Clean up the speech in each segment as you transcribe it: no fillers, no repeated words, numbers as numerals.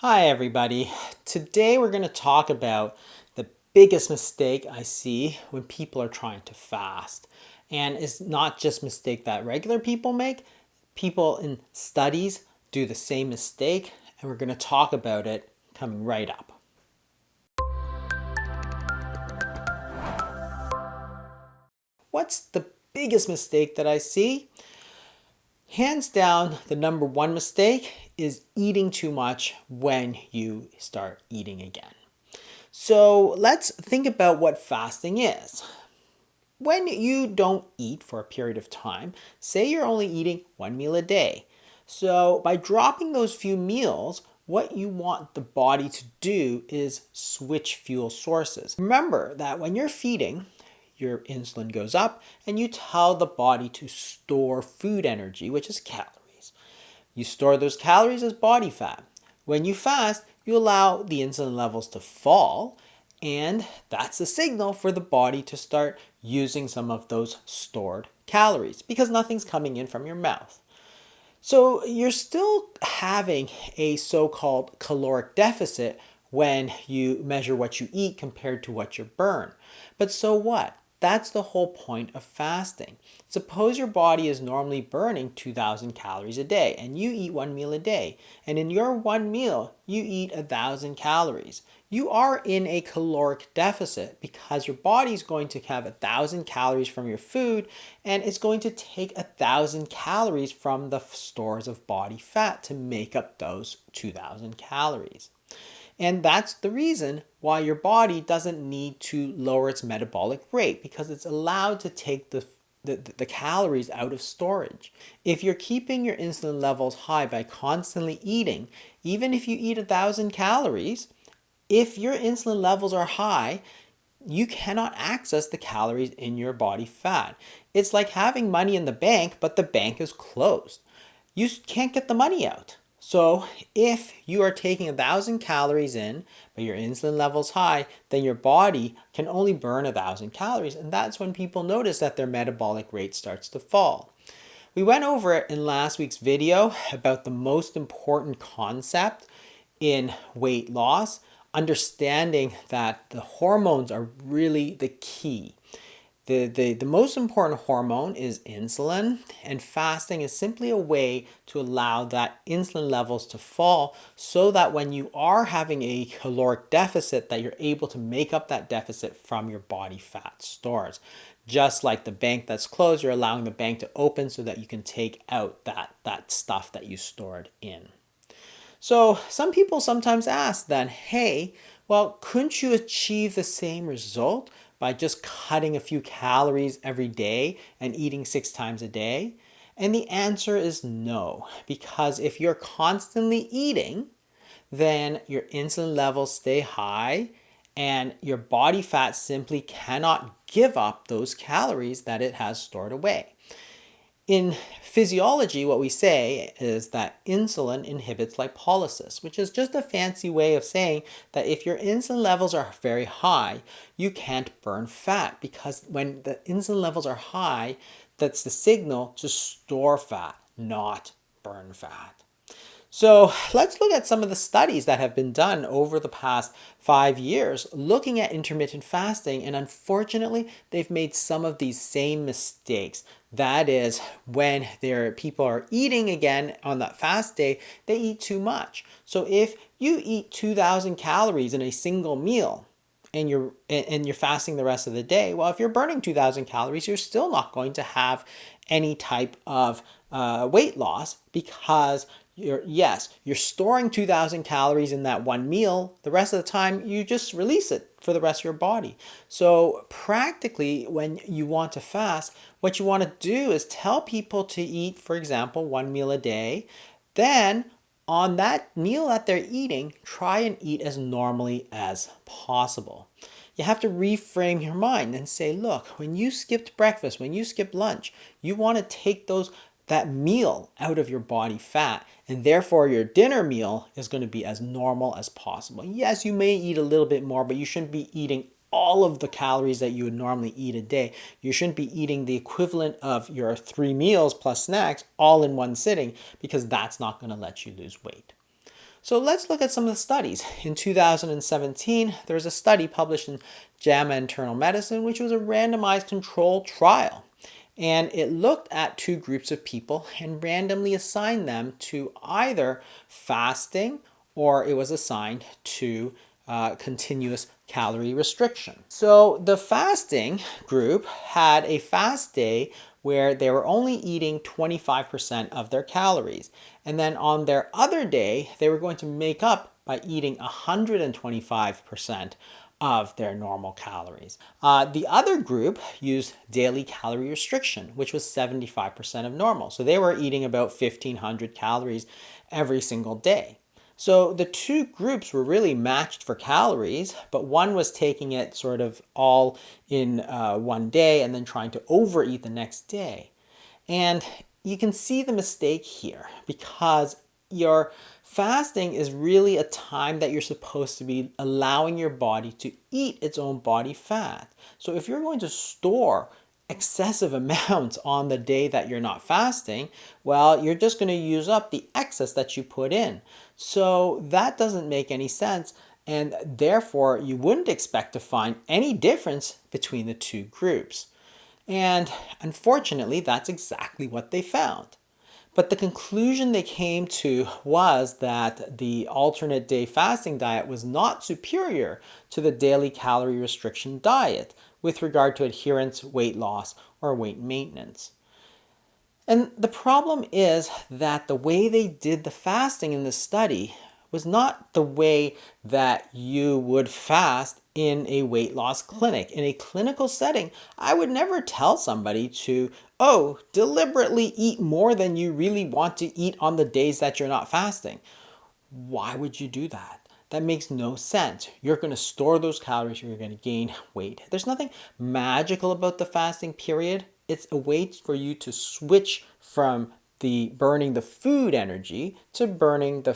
Hi everybody. Today we're going to talk about the biggest mistake I see when people are trying to fast. And it's not just a mistake that regular people make. People in studies do the same mistake, and we're going to talk about it coming right up. What's the biggest mistake that I see? Hands down, the number one mistake is eating too much when you start eating again. So let's think about what fasting is. When you don't eat for a period of time, say you're only eating one meal a day. So by dropping those few meals, what you want the body to do is switch fuel sources. Remember that when you're feeding, your insulin goes up and you tell the body to store food energy, which is calories. You store those calories as body fat. When you fast, you allow the insulin levels to fall, and that's a signal for the body to start using some of those stored calories because nothing's coming in from your mouth. So you're still having a so-called caloric deficit when you measure what you eat compared to what you burn. But so what? That's the whole point of fasting. Suppose your body is normally burning 2,000 calories a day and you eat one meal a day. And in your one meal, you eat 1,000 calories. You are in a caloric deficit because your body is going to have 1,000 calories from your food, and it's going to take 1,000 calories from the stores of body fat to make up those 2,000 calories. And that's the reason why your body doesn't need to lower its metabolic rate, because it's allowed to take the calories out of storage. If you're keeping your insulin levels high by constantly eating, even if you eat 1,000 calories, if your insulin levels are high, you cannot access the calories in your body fat. It's like having money in the bank, but the bank is closed. You can't get the money out. So if you are taking 1,000 calories in, but your insulin level's high, then your body can only burn 1,000 calories. And that's when people notice that their metabolic rate starts to fall. We went over it in last week's video about the most important concept in weight loss, understanding that the hormones are really the key. The most important hormone is insulin, and fasting is simply a way to allow that insulin levels to fall so that when you are having a caloric deficit, that you're able to make up that deficit from your body fat stores. Just like the bank that's closed, you're allowing the bank to open so that you can take out that stuff that you stored in. So some people sometimes ask then, hey, well, couldn't you achieve the same result by just cutting a few calories every day and eating 6 times a day? And the answer is no, because if you're constantly eating, then your insulin levels stay high and your body fat simply cannot give up those calories that it has stored away. In physiology, what we say is that insulin inhibits lipolysis, which is just a fancy way of saying that if your insulin levels are very high, you can't burn fat, because when the insulin levels are high, that's the signal to store fat, not burn fat. So let's look at some of the studies that have been done over the past 5 years looking at intermittent fasting, and unfortunately they've made some of these same mistakes. That is, when people are eating again on that fast day, they eat too much. So if you eat 2,000 calories in a single meal, and you're fasting the rest of the day, well, if you're burning 2,000 calories, you're still not going to have any type of weight loss, because you're storing 2,000 calories in that one meal. The rest of the time, you just release it for the rest of your body. So practically, when you want to fast, what you want to do is tell people to eat, for example, one meal a day. Then on that meal that they're eating, try and eat as normally as possible. You have to reframe your mind and say, look, when you skipped breakfast, when you skipped lunch, you want to take that meal out of your body fat, and therefore your dinner meal is going to be as normal as possible. Yes, you may eat a little bit more, but you shouldn't be eating all of the calories that you would normally eat a day. You shouldn't be eating the equivalent of your 3 meals plus snacks all in one sitting, because that's not going to let you lose weight. So let's look at some of the studies. In 2017, there was a study published in JAMA Internal Medicine, which was a randomized controlled trial. And it looked at two groups of people and randomly assigned them to either fasting or it was assigned to continuous calorie restriction. So the fasting group had a fast day where they were only eating 25% of their calories. And then on their other day, they were going to make up by eating 125% of their normal calories. The other group used daily calorie restriction, which was 75% of normal. So they were eating about 1,500 calories every single day. So the two groups were really matched for calories, but one was taking it sort of all in one day and then trying to overeat the next day. And you can see the mistake here because your fasting is really a time that you're supposed to be allowing your body to eat its own body fat. So if you're going to store excessive amounts on the day that you're not fasting, well, you're just going to use up the excess that you put in. So that doesn't make any sense, and therefore you wouldn't expect to find any difference between the two groups. And unfortunately, that's exactly what they found. But the conclusion they came to was that the alternate day fasting diet was not superior to the daily calorie restriction diet with regard to adherence, weight loss, or weight maintenance. And the problem is that the way they did the fasting in the study was not the way that you would fast in a weight loss clinic. In a clinical setting, I would never tell somebody to, deliberately eat more than you really want to eat on the days that you're not fasting. Why would you do that? That makes no sense. You're going to store those calories, you're going to gain weight. There's nothing magical about the fasting period. It's a way for you to switch from burning the food energy to burning the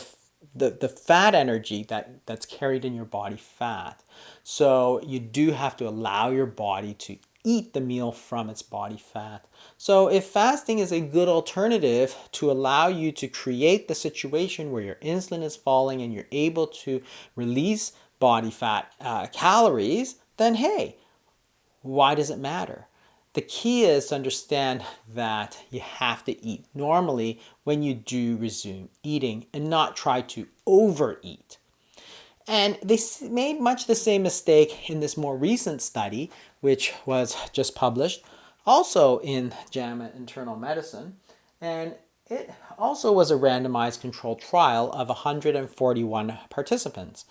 fat energy that's carried in your body fat. So you do have to allow your body to eat the meal from its body fat. So if fasting is a good alternative to allow you to create the situation where your insulin is falling and you're able to release body fat calories, then hey, why does it matter? The key is to understand that you have to eat normally when you do resume eating and not try to overeat. And they made much the same mistake in this more recent study, which was just published, also in JAMA Internal Medicine. And it also was a randomized controlled trial of 141 participants.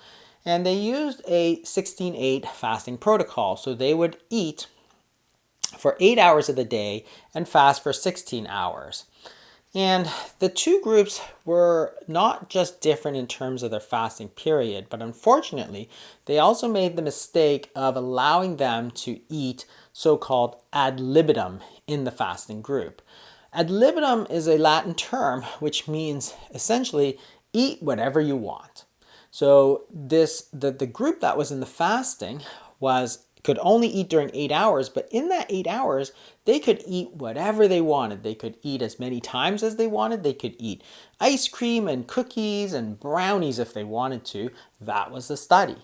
And they used a 16-8 fasting protocol. So they would eat for 8 hours of the day and fast for 16 hours. And the two groups were not just different in terms of their fasting period, but unfortunately, they also made the mistake of allowing them to eat so-called ad libitum in the fasting group. Ad libitum is a Latin term which means essentially eat whatever you want. So the group that was in the fasting could only eat during 8 hours, but in that 8 hours, they could eat whatever they wanted. They could eat as many times as they wanted. They could eat ice cream and cookies and brownies if they wanted to. That was the study.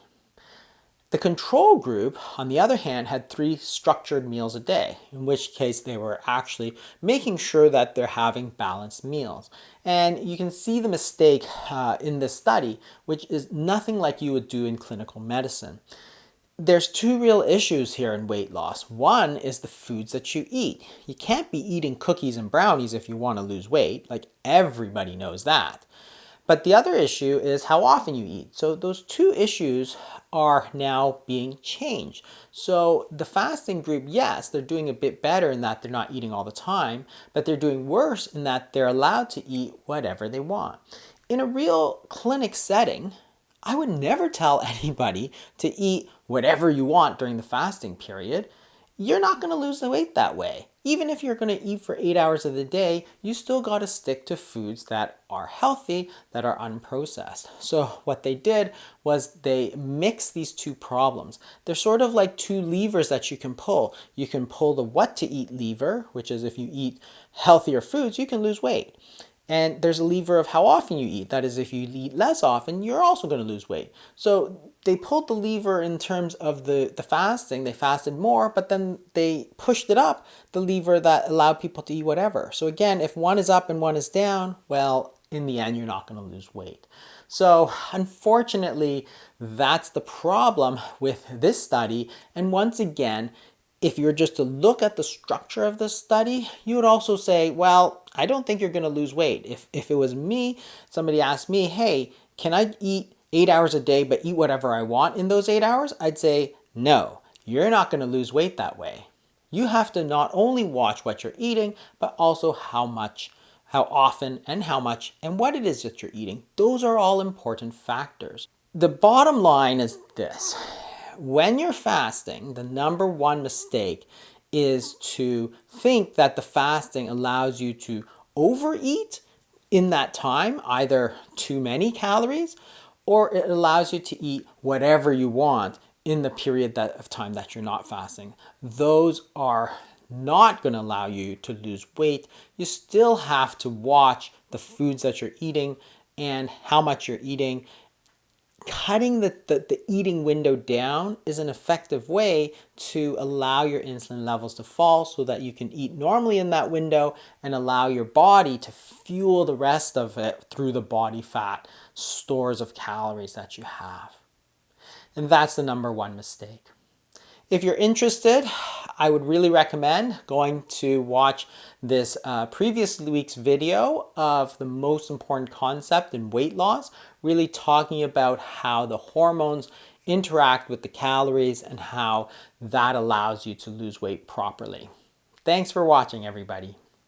The control group, on the other hand, had 3 structured meals a day, in which case they were actually making sure that they're having balanced meals. And you can see the mistake in this study, which is nothing like you would do in clinical medicine. There's 2 real issues here in weight loss. One is the foods that you eat. You can't be eating cookies and brownies if you want to lose weight. Like, everybody knows that. But the other issue is how often you eat. So those 2 issues are now being changed. So the fasting group, yes, they're doing a bit better in that they're not eating all the time, but they're doing worse in that they're allowed to eat whatever they want. In a real clinic setting, I would never tell anybody to eat whatever you want during the fasting period. You're not going to lose the weight that way. Even if you're going to eat for 8 hours of the day, you still got to stick to foods that are healthy, that are unprocessed. So what they did was they mixed these 2 problems. They're sort of like 2 levers that you can pull. You can pull the what to eat lever, which is if you eat healthier foods, you can lose weight. And there's a lever of how often you eat. That is, if you eat less often, you're also going to lose weight. So they pulled the lever in terms of the fasting. They fasted more, but then they pushed it up, the lever that allowed people to eat whatever. So again, if one is up and one is down, well, in the end, you're not going to lose weight. So unfortunately, that's the problem with this study. And once again, if you're just to look at the structure of the study, you would also say, well, I don't think you're going to lose weight. If it was me, somebody asked me, hey, can I eat 8 hours a day but eat whatever I want in those 8 hours? I'd say, no, you're not going to lose weight that way. You have to not only watch what you're eating, but also how much, how often, and how much, and what it is that you're eating. Those are all important factors. The bottom line is this. When you're fasting, the number one mistake is to think that the fasting allows you to overeat in that time, either too many calories, or it allows you to eat whatever you want in the period of time that you're not fasting. Those are not going to allow you to lose weight. You still have to watch the foods that you're eating and how much you're eating. Cutting the eating window down is an effective way to allow your insulin levels to fall so that you can eat normally in that window and allow your body to fuel the rest of it through the body fat stores of calories that you have. And that's the number one mistake. If you're interested, I would really recommend going to watch this previous week's video of the most important concept in weight loss, really talking about how the hormones interact with the calories and how that allows you to lose weight properly. Thanks for watching, everybody.